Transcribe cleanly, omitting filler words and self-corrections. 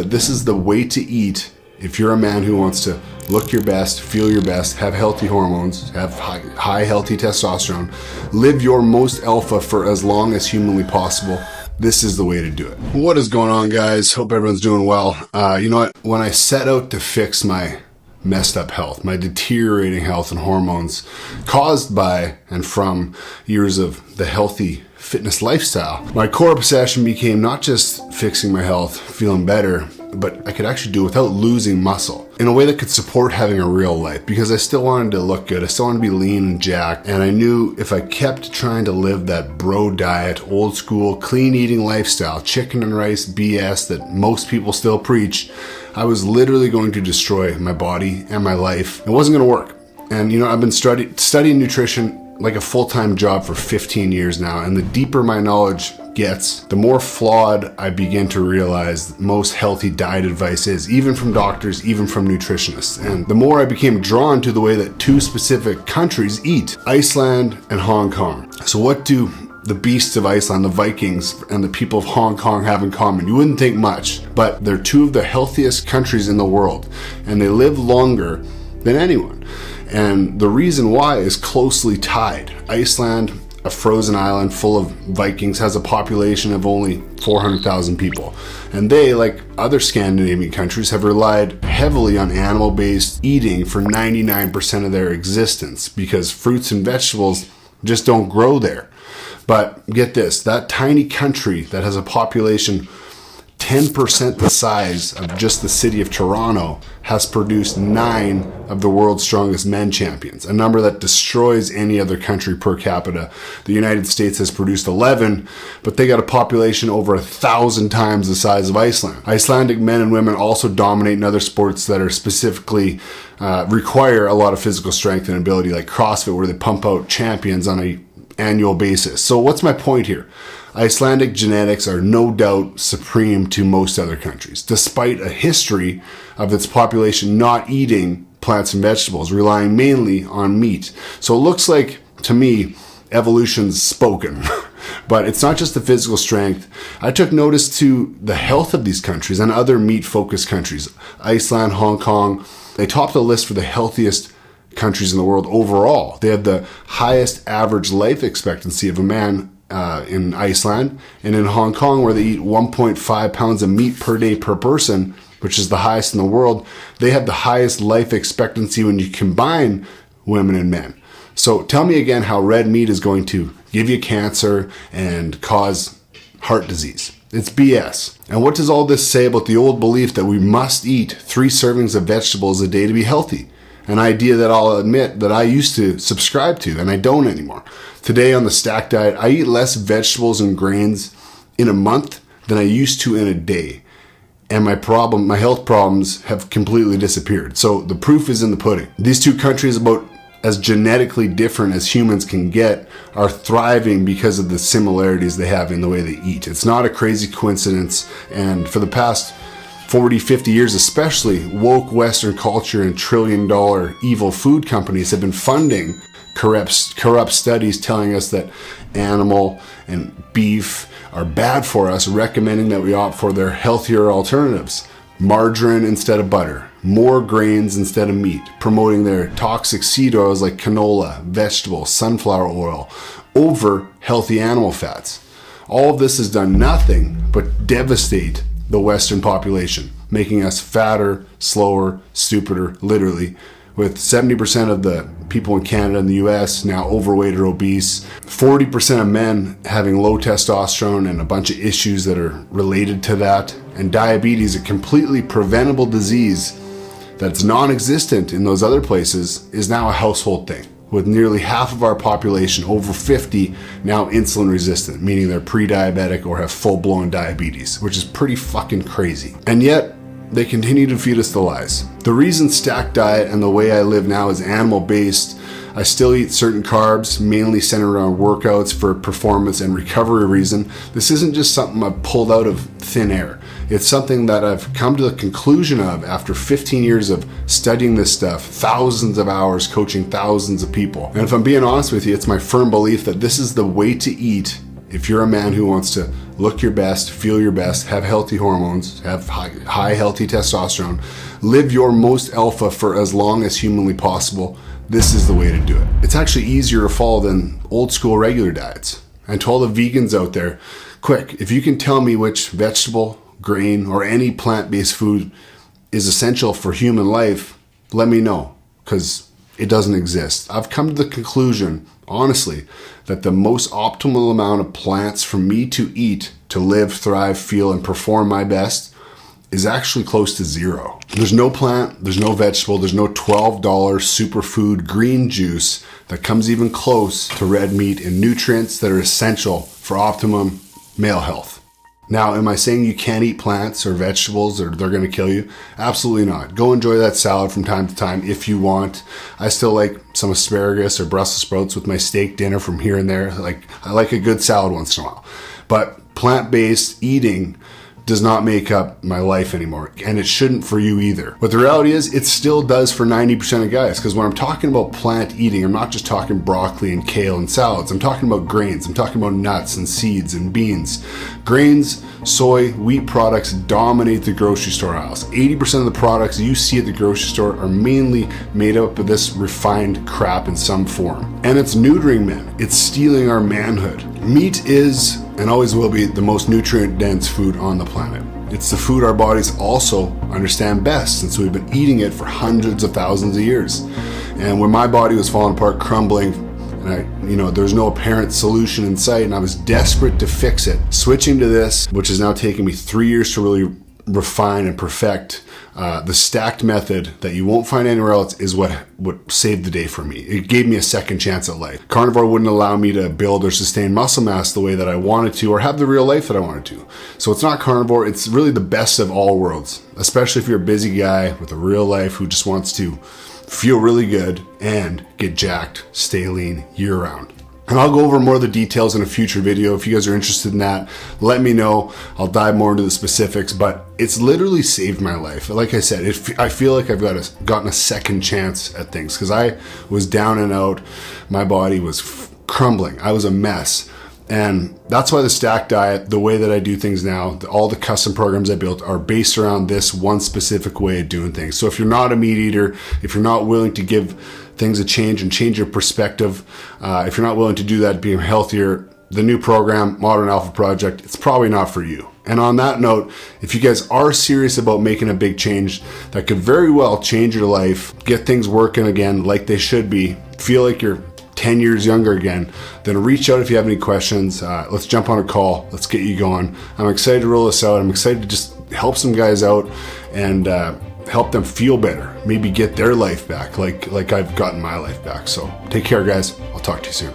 This is the way to eat if you're a man who wants to look your best, feel your best, have healthy hormones, have high healthy testosterone, live your most alpha for as long as humanly possible. This is the way to do it. What is going on, guys? Hope everyone's doing well. You know what? When I set out to fix my messed up health, my deteriorating health and hormones caused by and from years of the healthy fitness lifestyle, my core obsession became not just fixing my health, feeling better, but I could actually do it without losing muscle in a way that could support having a real life, because I still wanted to look good. I still wanted to be lean and jacked. And I knew if I kept trying to live that bro diet, old school, clean eating lifestyle, chicken and rice BS that most people still preach, I was literally going to destroy my body and my life. It wasn't going to work. And you know, I've been studying nutrition like a full-time job for 15 years now, and the deeper my knowledge gets, the more flawed I begin to realize most healthy diet advice is, even from doctors, even from nutritionists. And the more I became drawn to the way that two specific countries eat, Iceland and Hong Kong. So what do the beasts of Iceland, the Vikings, and the people of Hong Kong have in common? You wouldn't think much, but they're two of the healthiest countries in the world, and they live longer than anyone. And the reason why is closely tied. Iceland, a frozen island full of Vikings, has a population of only 400,000 people. And they, like other Scandinavian countries, have relied heavily on animal-based eating for 99% of their existence, because fruits and vegetables just don't grow there. But get this, that tiny country that has a population 10% the size of just the city of Toronto has produced 9 of the world's strongest men champions, a number that destroys any other country per capita. The United States has produced 11, but they got a population over 1,000 times the size of Iceland. Icelandic men and women also dominate in other sports that are specifically require a lot of physical strength and ability, like CrossFit, where they pump out champions on an annual basis. So what's my point here? Icelandic genetics are no doubt supreme to most other countries, despite a history of its population not eating plants and vegetables, relying mainly on meat. So it looks like, to me, evolution's spoken. But it's not just the physical strength. I took notice to the health of these countries and other meat-focused countries. Iceland, Hong Kong, they top the list for the healthiest countries in the world overall. They have the highest average life expectancy of a man in Iceland, and in Hong Kong, where they eat 1.5 pounds of meat per day per person, which is the highest in the world, they have the highest life expectancy when you combine women and men. So tell me again how red meat is going to give you cancer and cause heart disease. It's BS. And what does all this say about the old belief that we must eat 3 servings of vegetables a day to be healthy? An idea that I'll admit that I used to subscribe to, and I don't anymore. Today on the Stack Diet, I eat less vegetables and grains in a month than I used to in a day. And my health problems have completely disappeared. So the proof is in the pudding. These two countries, about as genetically different as humans can get, are thriving because of the similarities they have in the way they eat. It's not a crazy coincidence. And for the past 40, 50 years especially, woke Western culture and trillion-dollar evil food companies have been funding corrupt studies telling us that animal and beef are bad for us, recommending that we opt for their healthier alternatives. Margarine instead of butter, more grains instead of meat, promoting their toxic seed oils like canola, vegetable, sunflower oil over healthy animal fats. All of this has done nothing but devastate the Western population, making us fatter, slower, stupider, literally, with 70% of the people in Canada and the US now overweight or obese, 40% of men having low testosterone and a bunch of issues that are related to that, and diabetes, a completely preventable disease that's non-existent in those other places, is now a household thing, with nearly half of our population, over 50, now insulin resistant, meaning they're pre-diabetic or have full-blown diabetes, which is pretty fucking crazy. And yet, they continue to feed us the lies. The reason Stack Diet and the way I live now is animal-based. I still eat certain carbs, mainly centered around workouts for performance and recovery reason. This isn't just something I pulled out of thin air. It's something that I've come to the conclusion of after 15 years of studying this stuff, thousands of hours coaching thousands of people. And if I'm being honest with you, it's my firm belief that this is the way to eat if you're a man who wants to look your best, feel your best, have healthy hormones, have high healthy testosterone, live your most alpha for as long as humanly possible, this is the way to do it. It's actually easier to follow than old school regular diets. And to all the vegans out there, quick, if you can tell me which vegetable, grain, or any plant-based food is essential for human life, let me know, because it doesn't exist. I've come to the conclusion, honestly, that the most optimal amount of plants for me to eat to live, thrive, feel, and perform my best is actually close to zero. There's no plant, there's no vegetable, there's no $12 superfood green juice that comes even close to red meat in nutrients that are essential for optimum male health. Now, am I saying you can't eat plants or vegetables or they're going to kill you? Absolutely not. Go enjoy that salad from time to time if you want. I still like some asparagus or Brussels sprouts with my steak dinner from here and there. I like a good salad once in a while. But plant-based eating does not make up my life anymore, and it shouldn't for you either. But the reality is, it still does for 90% of guys, because when I'm talking about plant eating, I'm not just talking broccoli and kale and salads. I'm talking about grains. I'm talking about nuts and seeds and beans. Grains, soy, wheat products dominate the grocery store aisles. 80% of the products you see at the grocery store are mainly made up of this refined crap in some form. And it's neutering men. It's stealing our manhood. Meat is, and always will be, the most nutrient-dense food on the planet. It's the food our bodies also understand best, since we've been eating it for hundreds of thousands of years. And when my body was falling apart, crumbling, and there was no apparent solution in sight, and I was desperate to fix it, switching to this, which has now taken me 3 years to really refine and perfect, the stacked method that you won't find anywhere else, is what saved the day for me. It gave me a second chance at life. Carnivore wouldn't allow me to build or sustain muscle mass the way that I wanted to, or have the real life that I wanted to. So it's not carnivore, it's really the best of all worlds, especially if you're a busy guy with a real life who just wants to feel really good and get jacked, stay lean year round. And I'll go over more of the details in a future video. If you guys are interested in that, let me know. I'll dive more into the specifics, but it's literally saved my life. Like I said, I feel like I've gotten a second chance at things, because I was down and out. My body was crumbling. I was a mess. And that's why the stacked diet, the way that I do things now, all the custom programs I built are based around this one specific way of doing things. So if you're not a meat eater, if you're not willing to give things a change and change your perspective, if you're not willing to do that to be healthier, the new program, Modern Alpha Project, it's probably not for you. And on that note, if you guys are serious about making a big change that could very well change your life, get things working again like they should be, feel like you're 10 years younger again, then reach out if you have any questions. Let's jump on a call. Let's get you going. I'm excited to roll this out. I'm excited to just help some guys out and help them feel better. Maybe get their life back like I've gotten my life back. So take care, guys. I'll talk to you soon.